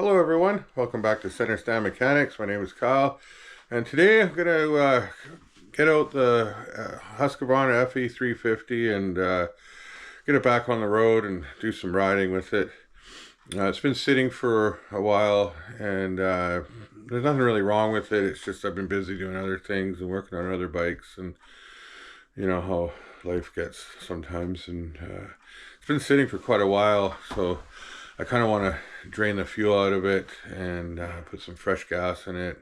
Hello everyone, welcome back to Center Stand Mechanics. My name is Kyle, and today I'm going to get out the Husqvarna fe350 and get it back on the road and do some riding with it. It's been sitting for a while, and there's nothing really wrong with it. It's just I've been busy doing other things and working on other bikes, and you know how life gets sometimes, and it's been sitting for quite a while, so I kind of want to drain the fuel out of it and put some fresh gas in it,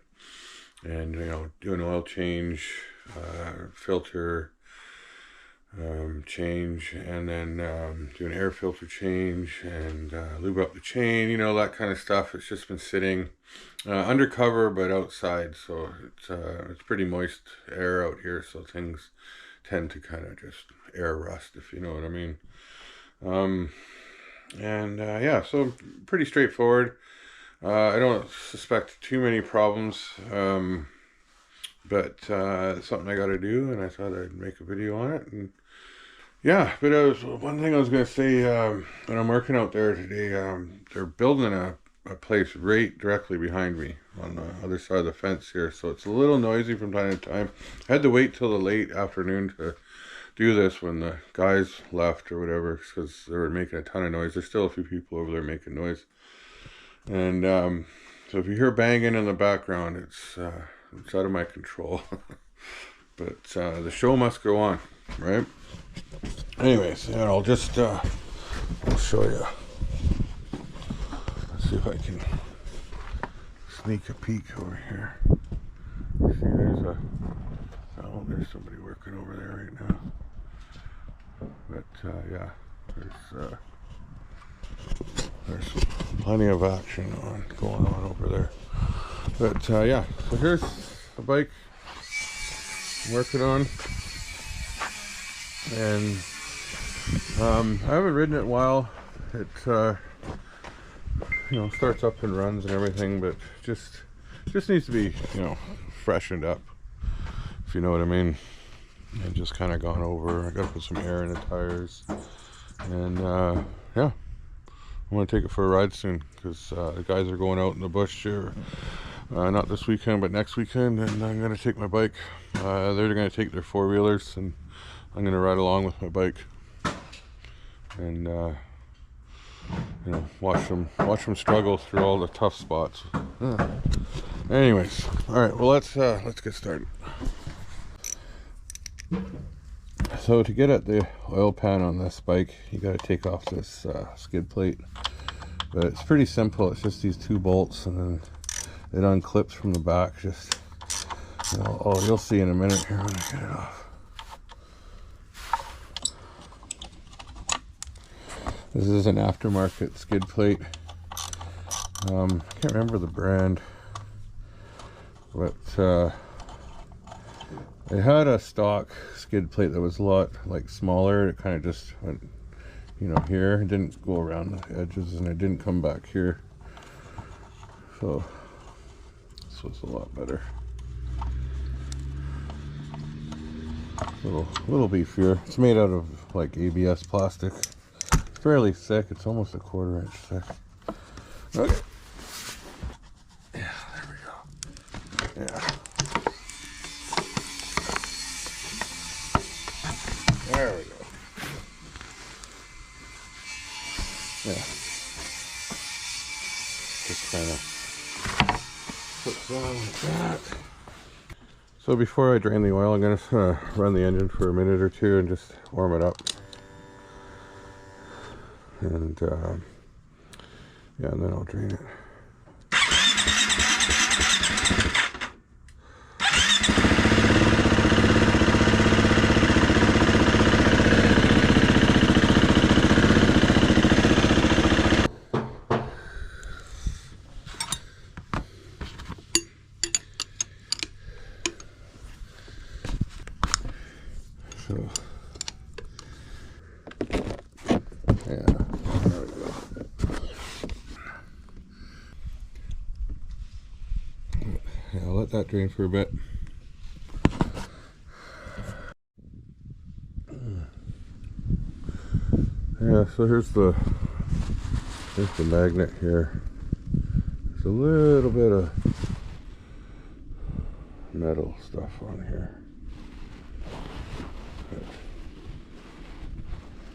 and do an oil change, filter change, and then do an air filter change, and lube up the chain, that kind of stuff. It's just been sitting undercover but outside, so it's pretty moist air out here, so things tend to kind of just air rust, if you know what I mean. Yeah, so pretty straightforward. I don't suspect too many problems, but it's something I got to do, and I thought I'd make a video on it. And yeah, but one thing I was going to say, when I'm working out there today, they're building a place right directly behind me on the other side of the fence here, so it's a little noisy from time to time. I had to wait till the late afternoon to do this when the guys left or whatever, because they were making a ton of noise. There's still a few people over there making noise, and so if you hear banging in the background, it's out of my control. But the show must go on, right? Anyways, yeah, I'll just I'll show you. Let's see if I can sneak a peek over here. See, there's there's somebody working over there right now. But yeah, there's plenty of action going on over there. But yeah, so here's the bike I'm working on, and I haven't ridden it in a while. It starts up and runs and everything, but just needs to be freshened up, if you know what I mean. And just kind of gone over. I gotta put some air in the tires, and yeah, I want to take it for a ride soon, because the guys are going out in the bush here, not this weekend but next weekend, and I'm gonna take my bike. They're gonna take their four-wheelers, and I'm gonna ride along with my bike, and watch them struggle through all the tough spots. Anyways, all right, well, let's get started. So to get at the oil pan on this bike, you got to take off this skid plate, but it's pretty simple. It's just these two bolts, and then it unclips from the back. Just you'll see in a minute here when I get it off. This is an aftermarket skid plate. I can't remember the brand, but it had a stock skid plate that was a lot smaller. It kind of just went, here. It didn't go around the edges, and it didn't come back here. So this was a lot better. Little beefier. It's made out of ABS plastic. It's fairly thick. It's almost a 1/4 inch thick. Okay. Yeah, there we go. Yeah. There we go. Yeah. Just kind of put it on like that. So before I drain the oil, I'm going to run the engine for a minute or two and just warm it up. And yeah, and then I'll drain it. So, yeah, there we go. Yeah, I'll let that drain for a bit. Yeah, so here's the magnet here. There's a little bit of metal stuff on here.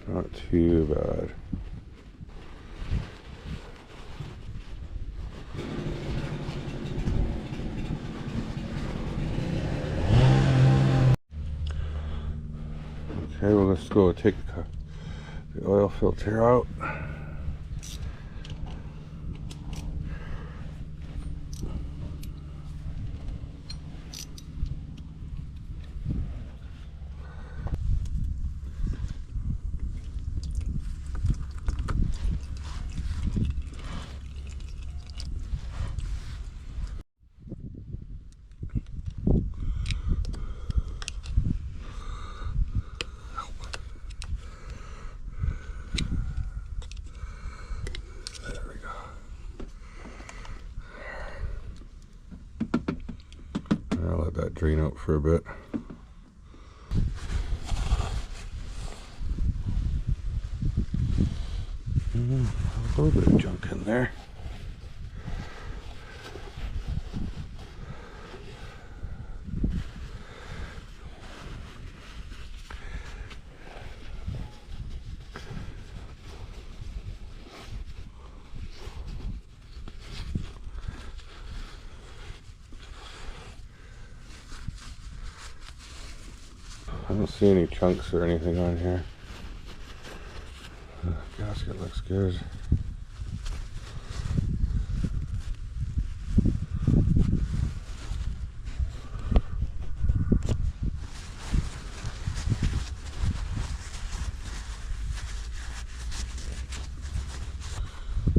But not too bad. Okay, well, let's go take the oil filter out. I'll let that drain out for a bit. A little bit of junk in there. I don't see any chunks or anything on here. The gasket looks good.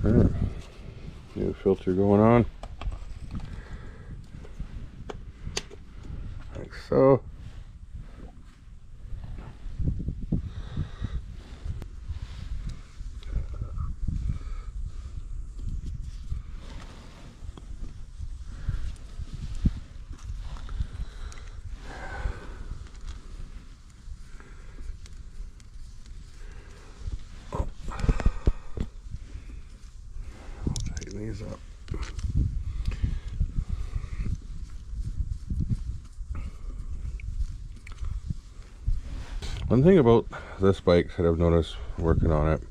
Alright, new filter going on. Like so. These up. One thing about this bike that I've noticed working on it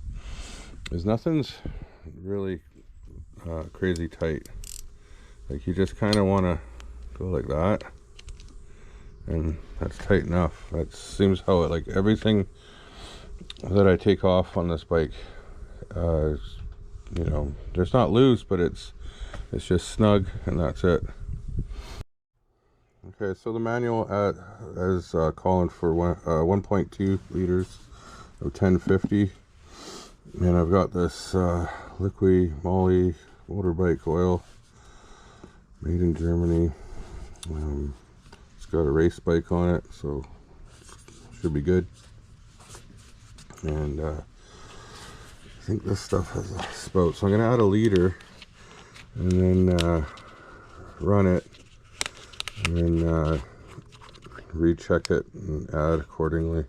is nothing's really crazy tight. Like, you just kind of want to go like that, and that's tight enough. That seems how it, like, everything that I take off on this bike is, you know, it's not loose, but it's just snug, and that's it. Okay, so the manual is calling for 1.2 liters of 1050, and I've got this liquid moly motorbike oil made in Germany. It's got a race bike on it, so should be good. And I think this stuff has a spout, so I'm gonna add a liter and then run it, and then recheck it and add accordingly.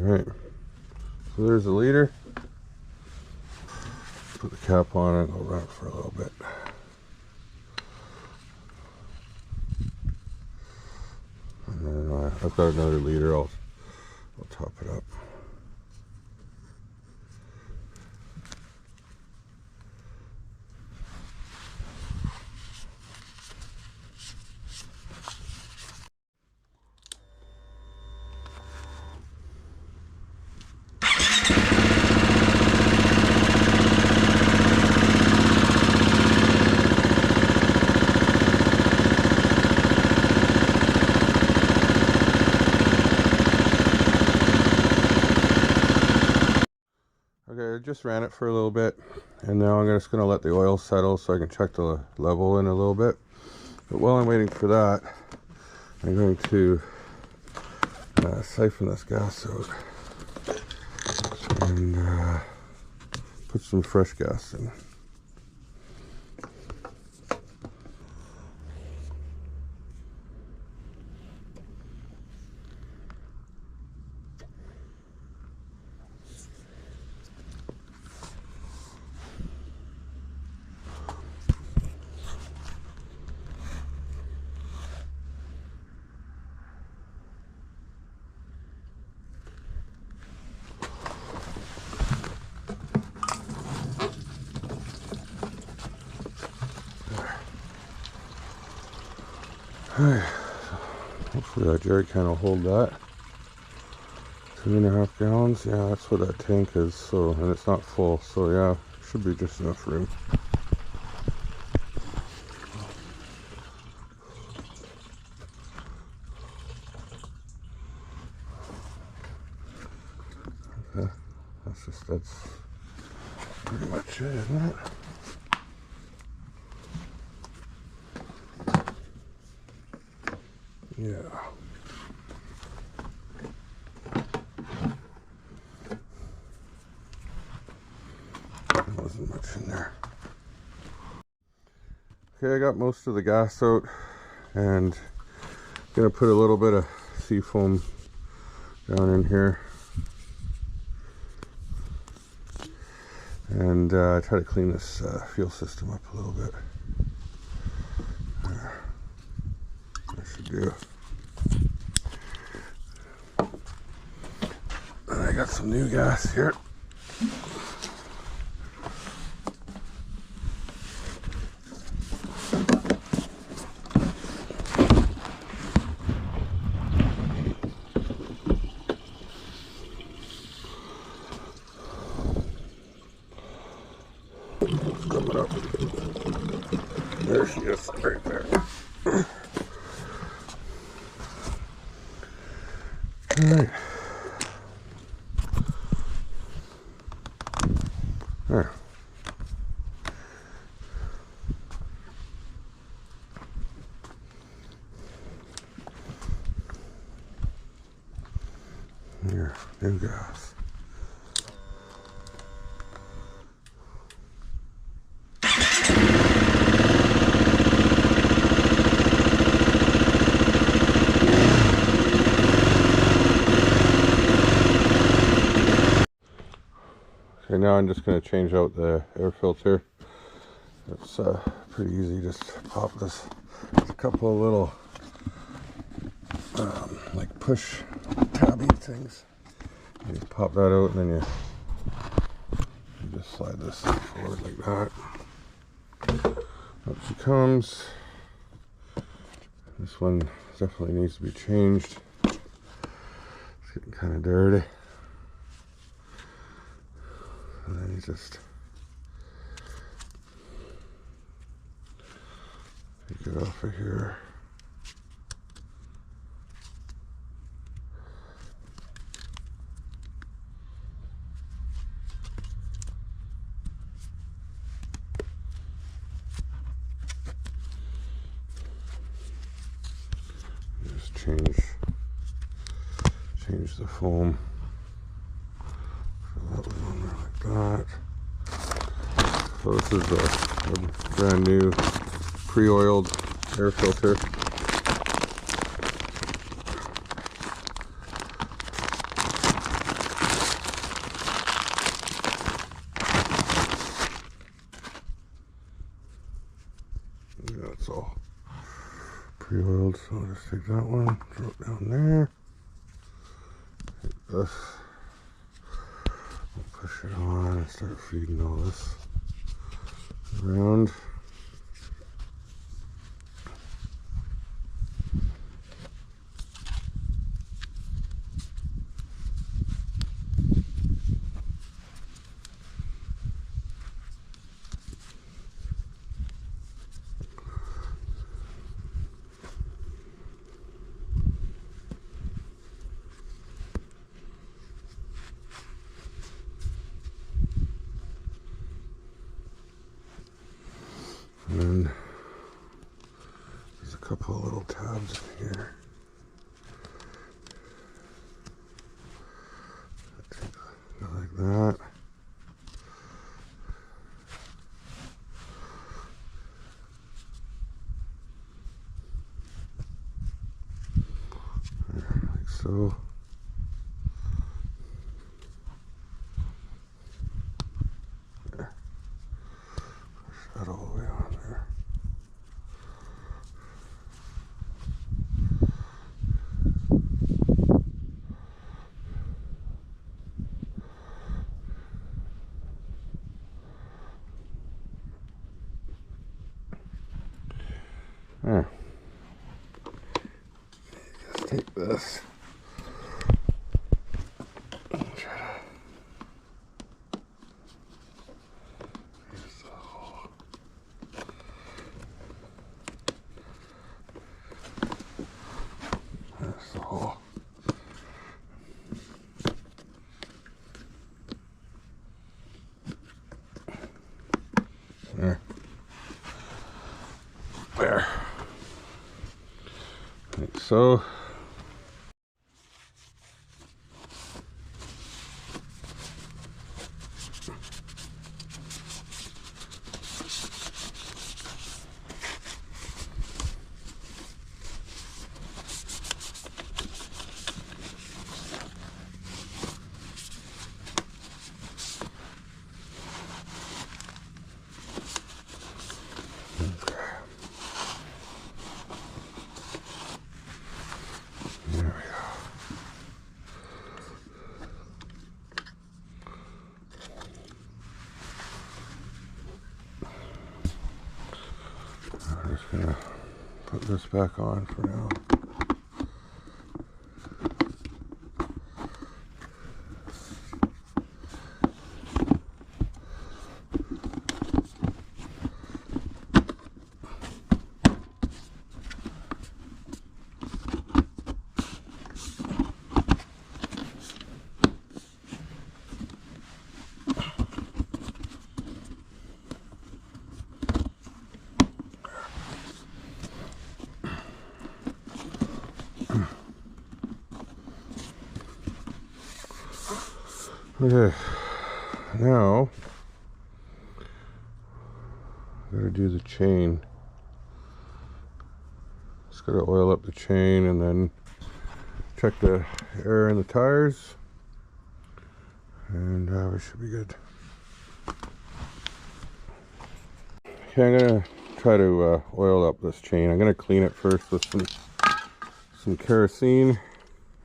Alright, so there's a liter. Put the cap on and go run it for a little bit. And then I've got another liter, I'll top it up. Okay, I just ran it for a little bit, and now I'm just going to let the oil settle so I can check the level in a little bit. But while I'm waiting for that, I'm going to siphon this gas out and put some fresh gas in. Hopefully that jerry can will hold that. 2.5 gallons. Yeah, that's what that tank is. So, and it's not full. So yeah, should be just enough room. Okay, that's pretty much it, isn't it? Yeah. There wasn't much in there. Okay, I got most of the gas out and I'm gonna put a little bit of seafoam down in here and try to clean this fuel system up a little bit. There. That should do. And I got some new gas here. Coming up. There she is, right there. Alright. There. Here, new gas. Okay, now I'm just going to change out the air filter. It's pretty easy, just pop this. There's a couple of little like push tabby things. You just pop that out and then you just slide this forward like that. Up she comes. This one definitely needs to be changed. It's getting kind of dirty. And then you just take it off of here. Just change the foam. So that was on there like that. So this is a brand new pre-oiled air filter. Yeah, it's all pre-oiled, so I'll just take that one, throw it down there. Take this, I'll push it on and start feeding all this around. couple little tabs in here. Go like that. Like so. There. Push that all the way on there. There. Just take this. There's the hole. There. There. Like so. I'm just gonna put this back on for now. Okay, now I gotta do the chain. Just gotta oil up the chain and then check the air in the tires, and we should be good. Okay, I'm gonna try to oil up this chain. I'm gonna clean it first with some kerosene,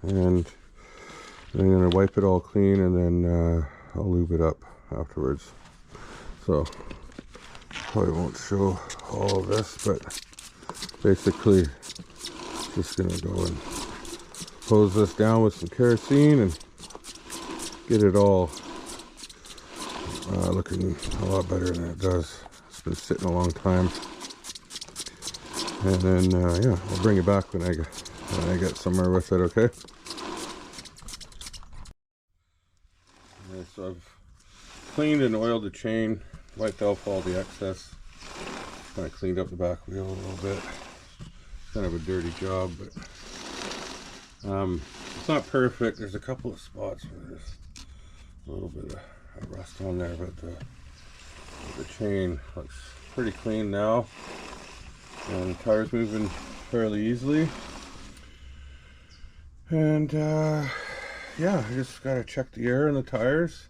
and I'm going to wipe it all clean, and then I'll lube it up afterwards. So probably won't show all of this, but basically just going to go and hose this down with some kerosene and get it all looking a lot better than it does. It's been sitting a long time, and then yeah, I'll bring it back when I get somewhere with it. Okay. So I've cleaned and oiled the chain, wiped off all the excess, kind of cleaned up the back wheel a little bit. Kind of a dirty job, but it's not perfect. There's a couple of spots where there's a little bit of rust on there, but the chain looks pretty clean now, and the tire's moving fairly easily. And yeah, I just gotta check the air in the tires,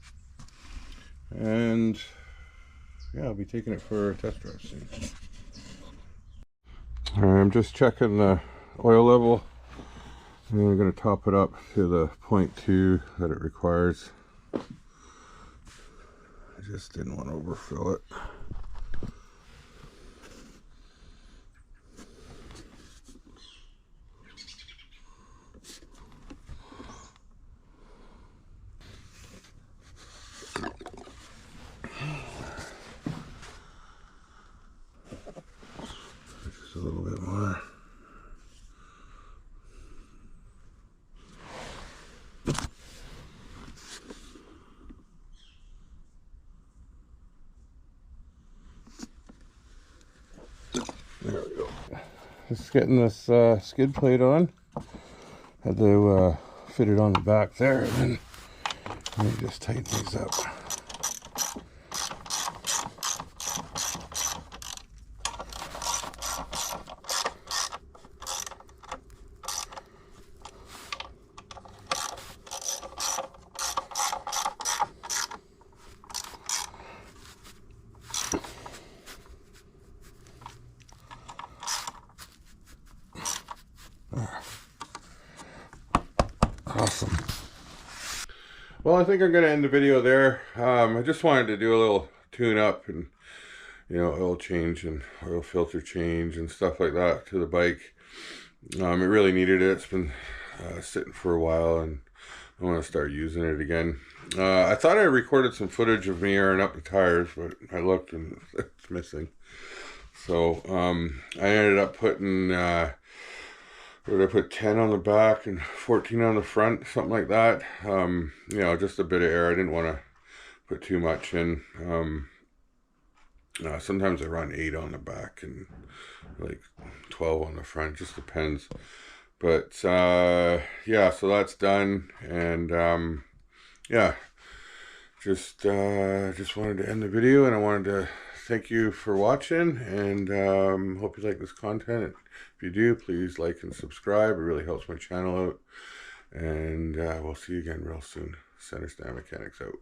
and yeah, I'll be taking it for a test drive soon. Alright, I'm just checking the oil level, and I'm gonna top it up to the 0.2 that it requires. I just didn't want to overfill it. Just a little bit more. getting this skid plate on. Had to fit it on the back there, and then let me just tighten these up. Awesome. Well, I think I'm going to end the video there. I just wanted to do a little tune up and, you know, oil change and oil filter change and stuff like that to the bike. It really needed it. It's been sitting for a while, and I want to start using it again. I thought I recorded some footage of me airing up the tires, but I looked and it's missing. So I ended up putting, what did I put, 10 on the back and 14 on the front, something like that. You know, just a bit of air. I didn't want to put too much in. Sometimes I run 8 on the back and like 12 on the front, just depends. But yeah, so that's done, and yeah, just wanted to end the video, and I wanted to thank you for watching, and hope you like this content. If you do, please like and subscribe. It really helps my channel out, and we'll see you again real soon. Center Stand Mechanics out.